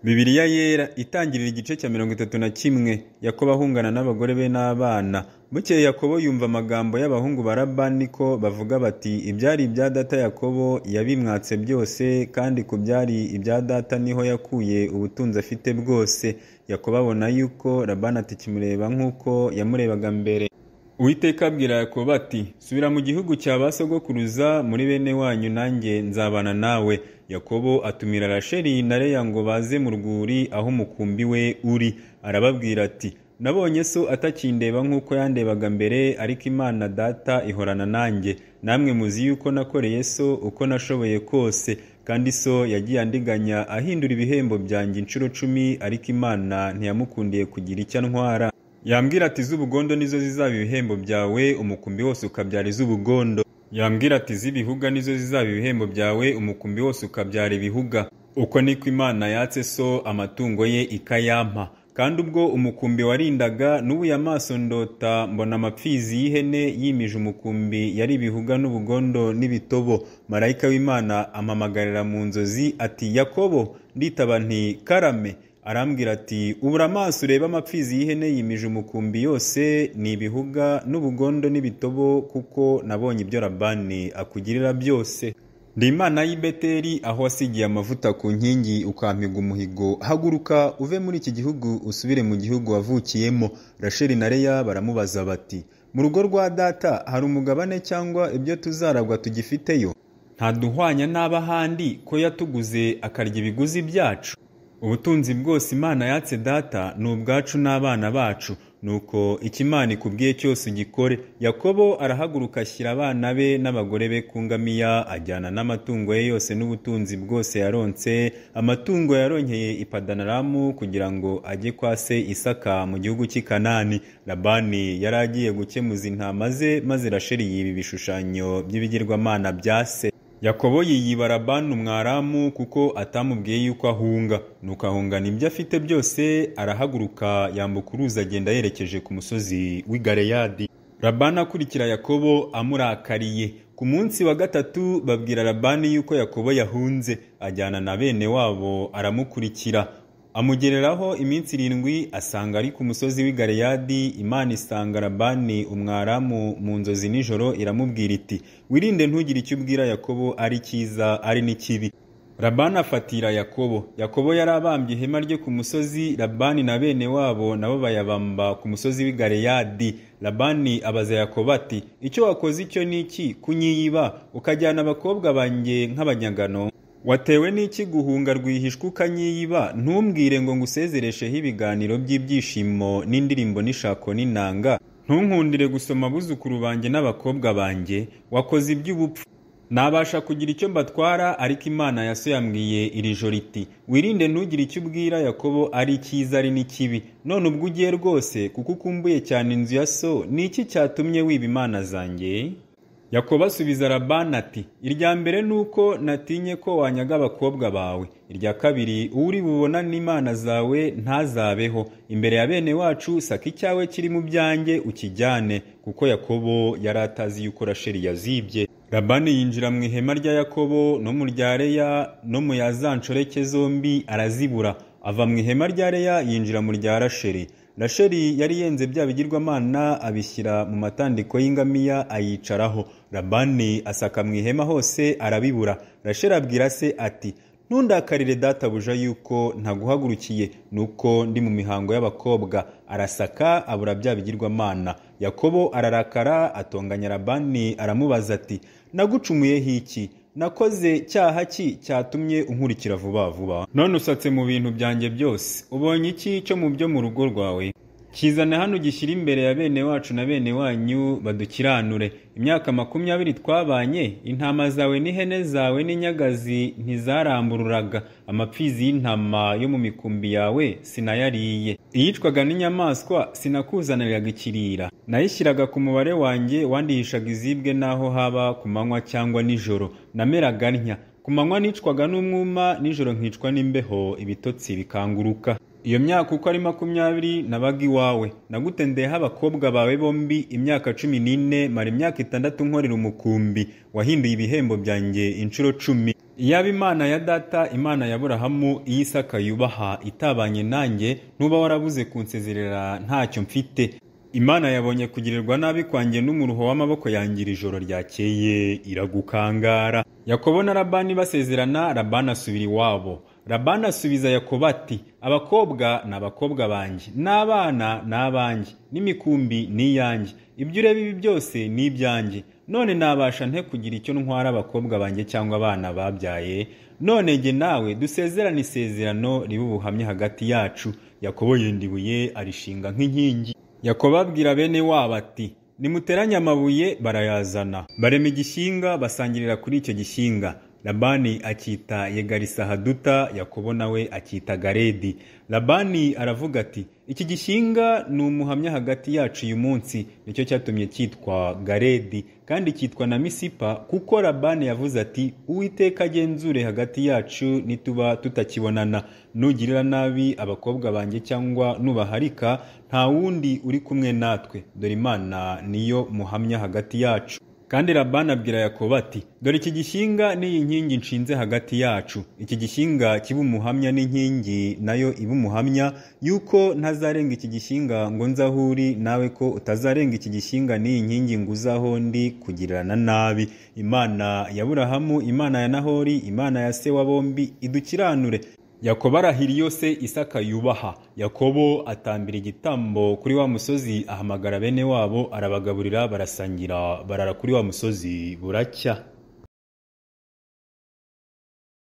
Bibiliya yera itangirira igice cya 31 Yakobo ahungana n'abagore be n'abana. Bukeye Yakobo yumva amagambo y'abahungu ba Labani ko bavuga bati ibyari ibya data Yakobo yabimwatse byose, kandi ku byari ibya data niho yakuye ubutunzi afite bwose. Yakobo abona yuko Labani atakimureba nk'uko yamurebaga mbere. Uwiteka abwira Yakobo ati subira mu gihugu cya ba sogokuruza muri bene wanyu, nanjye nzabana nawe. Yakobo atumira Rasheli na Leya ngo baze mu rwuri aho umukumbi we uri. Arababwira ati nabonye so atakindeba nk'uko yandebaga mbere, ariko Imana data ihorana nanjye. Namwe muzi yuko nakoreye so uko nashoboye kose, kandi so yagiye andiganya ahindura ibihembo byanjye inshuro 10, ariko Imana ntiyamukundiye kugira icyo antwara. Yambwira ati z'ubugondo nizo zizaba ibihembo byawe, umukumbi wose ukabyara iz'ubugondo. Yambwira ati z'ibihuga nizo zizaba ibihembo byawe, umukumbi wose ukabyara ibihuga. Uko niko Imana yatse so amatungo ye ikayampa. Kandi ubwo umukumbi warindaga, nubuye amaso ndota mbona amapfizi y'ihene yimije umukumbi, yari ibihuga n'ubugondo n'ibitobo. Marayika w'Imana ampamagarira mu nzozi ati Yakobo. Nditaba nti karame. Arambwira ati ubura amaso ureba amapfizi y'ihene yimije umukumbi yose ni ibihuga n'ubugondo n'ibitobo, kuko nabonye ibyo Labani akugirira byose. Ndi Imana y'i Beteli, aho wasigiye amavuta ku nkingi ukampiga umuhigo. Haguruka uve muri iki gihugu usubire mu gihugu wavukiyemo. Rasheli na Leya baramubaza bati mu rugo rwa data hari umugabane cyangwa ibyo tuzaragwa tugifiteyo? Ntaduhwanya n'abahandi ko yatuguze akarya ibiguzi byacu. Ubutunzi bwose Imana yatse data ni ubwacu n'abana bacu, nuko ikimana ikubwiye cyose ugikore. Yakobo arahaguruka ashyira abana be n'abagore be ku ngamiya, ajyana n'amatungo ye yose n'ubutunzi bwose yaronse. Amatungo yaronkeye i Padanaramu kugira ngo ajye kwa se Isaka mu gihugu cy'i Kanani. Labani yari agiye gukemuza intama ze, maze Rasheli yiba ibishushanyo by'ibigirwamana bya se. Yakobo yiyiba Labani Umwaramu kuko atamubwiye yuko ahunga. Nuko ahungana ibyo afite byose, arahaguruka yambuka uruzi agenda yerekeje ku musozi w'i Galeyadi. Labani akurikira Yakobo amurakariye. Ku munsi wa gatatu babwira Labani yuko Yakobo yahunze. Ajyana na bene wabo aramukurikira. Amugereraho iminsi 7, asanga ari ku musozi w'i Galeyadi. Imana isanga Labani Umwaramu mu nzozi nijoro, iramubwira iti wirinde ntugire icyo ubwira Yakobo, ari cyiza ari n'ikibi. Labani afatira Yakobo. Yakobo yari abambye ihema rye ku musozi, Labani na bene wabo nabo bayabamba ku musozi w'i Galeyadi. Labani abaza Yakobo ati icyo wakoze icyo ni iki, kunyiyiba ukajyana abakobwa banjye nk'abanyagano? Watewe n'iki guhunga rwihishwa ukanyiyiba? Ntumbwire ngo ngusezeresheho ibiganiro by'ibyishimo n'indirimbo n'ishako n'inanga. Ntunkundire gusoma abuzukuru banjye n'abakobwa banjye. Wakoze iby'ubupfu. Nabasha kugira icyo mbatwara, ariko Imana ya so yambwiye iri joro iti wirinde ntugire icyo ubwira Yakobo, ari cyiza ari n'ikibi. None ubwo ugiye rwose kuko ukumbuye cyane inzu ya so, ni iki cyatumye wiba imana zanjye? Yakobo asubiza Labani ati irya mbere nuko natinye ko wanyaga abakobwa bawe. Irya kabiri uri bubona n'imana zawe ntazabeho. Imbere ya bene wacu saka icyawe kiri mu byanjye ukijyane, kuko Yakobo yari atazi yuko Rasheli yazibye. Labani yinjira mu ihema rya Yakobo no mu rya Leya no mu ya za nshoreke zombi arazibura. Ava mu ihema rya Leya yinjira mu rya Rasheli. Rasheli yari yenze bya bigirwamana abishyira mu matandiko y'ingamiya ayicaraho. Labani asaka mu ihema hose arabibura. Rasheli abwira se ati ntundakarire databuja yuko ntaguhagurukiye, nuko ndi mu mihango y'abakobwa. Arasaka abura bya bigirwamana. Yakobo ararakara atonganya Labani aramubaza ati nagucumuyeho iki? Nakoze cyaha ki cyatumye unkurikira vuba vuba? None usatse mu bintu byanjye byose, ubonye iki cyo mu byo mu rugo rwawe? Kizane hano gishyira imbere ya bene wacu na bene wanyu badukiranure. Imyaka 20 twabanye, intama zawe n'ihene zawe n'inyagazi ntizarambururaga. Amapfizi y'intama yo mu mikumbi yawe sinayariye. Iyicwaga n'inyamaswa sinakuzaniraga ikirira. Nayishyiraga ku mubare wanjye, wandihishaga izibwe naho haba ku manywa cyangwa nijoro. Nameraga ntya. Ku manywa nicwaga n'umwuma, nijoro nkicwa n'imbeho, ibitotsi bikanguruka. iyo myaka uko ari 20 nabaga iwawe, nagutendeyeho abakobwa bawe bombi imyaka 14, mara imyaka 6 nkorera umukumbi, wahinduye ibihembo byanjye inshuro 10. Iyaba Imana ya data, Imana ya Aburahamu, Isaka yubaha itabanye nanjye, ntuba warabuze kunsezerera ntacyo mfite. Imana yabonye kugirirwa nabi kwanjye n'umuruho w'amaboko yangira ijoro ryakeye iragukangara. Yakobo na Labani basezerana, Labani asubira iwabo. Labani asubiza Yakobo ati, abakobwa ni abakobwa banjye, n'abana ni abanjye, n'imikumbi ni iyanjye, ibyo ureba ibi byose ni ibyanjye. None nabasha nte kugira icyo ntwara abakobwa banjye cyangwa abana babyaye? None jye nawe dusezerane isezerano ribe ubuhamya hagati yacu. Yakobo yenda ibuye arishinga nk'inkingi. Yakobo abwira bene wabo ati, nimuteranye amabuye, barayazana. Barema igishyinga, basangirira kuri icyo gishyinga. Labani akita Yegarisahaduta, Yakobo nawe akita Garedi. Labani aravuga ati, iki gishyinga ni umuhamya hagati yacu uyu munsi, nicyo cyatumye cyitwa Garedi, kandi cyitwa na Misipa, kuko Labani yavuze ati, Uwiteka agenzure hagati yacu nituba tutakibonana. Nugirira nabi abakobwa banjye cyangwa nubaharika, nta wundi uri kumwe natwe, dore Imana niyo muhamya hagati yacu. Kandi Labani abwira Yakobo ati, dore iki gishyinga n'iyi nkingi nshinze hagati yacu. Iki gishyinga kiba umuhamya n'inkingi nayo iba umuhamya, yuko ntazarenga iki gishyinga ngo nzahuri, nawe ko utazarenga iki gishyinga n'iyi nkingi ngo uzaho ndi kugirirana nabi. Imana ya Aburahamu, Imana ya Nahori, Imana ya se wa bombi idukiranure. Yakobo arahira iyo se Isaka yubaha. Yakobo atambira igitambo kuri wa musozi, ahamagara bene wabo, arabagaburira, barasangira, barara kuri wa musozi buracya.